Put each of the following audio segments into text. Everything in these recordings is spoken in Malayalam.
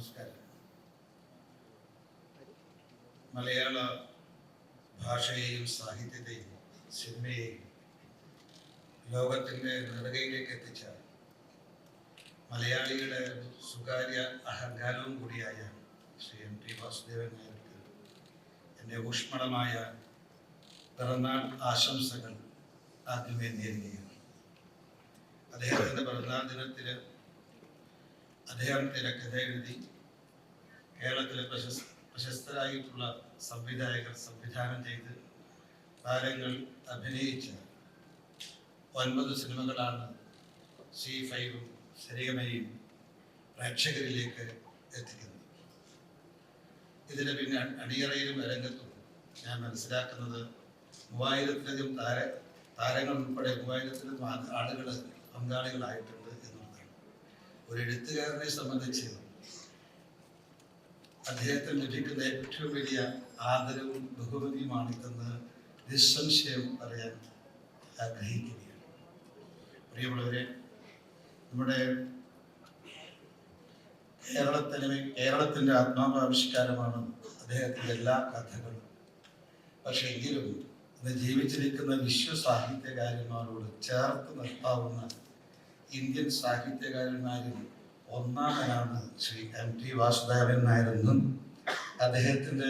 നമസ്കാരം. മലയാള ഭാഷയെയും സാഹിത്യത്തെയും സിനിമയെയും ലോകത്തിൻ്റെ നെറുകയിലേക്ക് എത്തിച്ച മലയാളിയുടെ സ്വകാര്യ അഹങ്കാരവും കൂടിയായ ശ്രീ എം ടി വാസുദേവൻ നായർക്ക് എൻ്റെ ഊഷ്മളമായ പിറന്നാൾ ആശംസകൾ ആദ്യമേ നേരുകയാണ്. അദ്ദേഹത്തിൻ്റെ പിറന്നാൾ ദിനത്തിൽ അദ്ദേഹം തിരക്കഥ എഴുതി കേരളത്തിലെ പ്രശസ്തരായിട്ടുള്ള സംവിധായകർ സംവിധാനം ചെയ്ത് താരങ്ങൾ അഭിനയിച്ച 9 സിനിമകളാണ് C5-ഉം സരിഗമയും പ്രേക്ഷകരിലേക്ക് എത്തിക്കുന്നത്. ഇതിന് പിന്നെ അണിയറയിലും രംഗത്തും ഞാൻ മനസ്സിലാക്കുന്നത് 3000-ലധികം താരങ്ങൾ ഉൾപ്പെടെ 3000-ലധികം ആളുകൾ പങ്കാളികളായിട്ടുണ്ട് എന്നുള്ളതാണ്. ഒരു എഴുത്തുകാരനെ സംബന്ധിച്ച് അദ്ദേഹത്തിന് ലഭിക്കുന്ന ഏറ്റവും വലിയ ആദരവും ബഹുമതിയുമാണ് ഇതെന്ന് നിസ്സംശയം പറയാൻ ആഗ്രഹിക്കുകയാണ്. പ്രിയമുള്ളവരെ, നമ്മുടെ കേരളത്തിൻ്റെ ആത്മാവാവിഷ്കാരമാണ് അദ്ദേഹത്തിൻ്റെ എല്ലാ കഥകളും. പക്ഷെ എങ്കിലും ഇന്ന് ജീവിച്ചിരിക്കുന്ന വിശ്വസാഹിത്യകാരന്മാരോട് ചേർത്ത് നിർത്താവുന്ന ഇന്ത്യൻ സാഹിത്യകാരന്മാരിൽ ഒന്നാമനാണ് ശ്രീ എം ടി വാസുദേവൻ നായരെന്നും അദ്ദേഹത്തിന്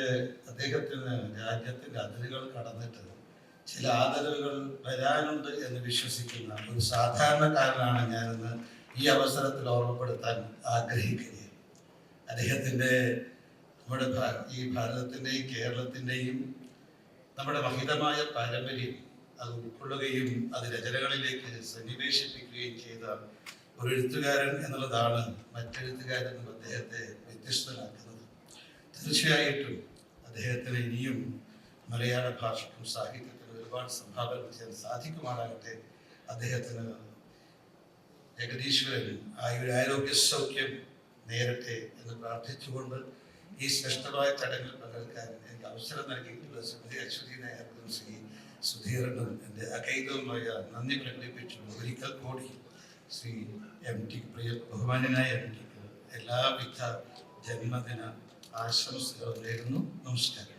രാജ്യത്തിൻ്റെ അതിരുകൾ കടന്നിട്ട് ചില ആദരവുകൾ വരാനുണ്ട് എന്ന് വിശ്വസിക്കുന്ന ഒരു സാധാരണക്കാരനാണ് ഞാനെന്ന് ഈ അവസരത്തിൽ ഓർമ്മപ്പെടുത്താൻ ആഗ്രഹിക്കുകയാണ്. അദ്ദേഹത്തിൻ്റെ നമ്മുടെ ഈ ഭാരതത്തിൻ്റെയും കേരളത്തിൻ്റെയും നമ്മുടെ മഹിതമായ പാരമ്പര്യം അത് ഉൾക്കൊള്ളുകയും അത് രചനകളിലേക്ക് സന്നിവേശിപ്പിക്കുകയും ചെയ്ത ഒരു എഴുത്തുകാരൻ എന്നുള്ളതാണ് മറ്റെഴുത്തുകാരെന്നും അദ്ദേഹത്തെ വ്യത്യസ്തനാക്കുന്നത്. തീർച്ചയായിട്ടും അദ്ദേഹത്തിന് ഇനിയും മലയാള ഭാഷയ്ക്കും സാഹിത്യത്തിനും ഒരുപാട് സംഭാവന ചെയ്യാൻ സാധിക്കുമാറാകട്ടെ. അദ്ദേഹത്തിന് ജഗദീശ്വരൻ ആരോഗ്യ സൗഖ്യം നേരട്ടെ എന്ന് പ്രാർത്ഥിച്ചുകൊണ്ട് ഈ ശ്രേഷ്ഠമായ ചടങ്ങിൽ പങ്കെടുക്കാൻ എനിക്ക് അവസരം നൽകിയിട്ടുള്ള ശ്രീമതി അശ്വതി നായർക്കും ശ്രീ സുധീരനും എൻ്റെ അകൈതവുമായ നന്ദി പ്രകടിപ്പിച്ചു. ഒരിക്കൽ കൂടി ശ്രീ എം ടി ബഹുമാന്യനായ എം ടിക്ക് എല്ലാവിധ ജന്മദിന ആശംസകൾ നേരുന്നു. നമസ്കാരം.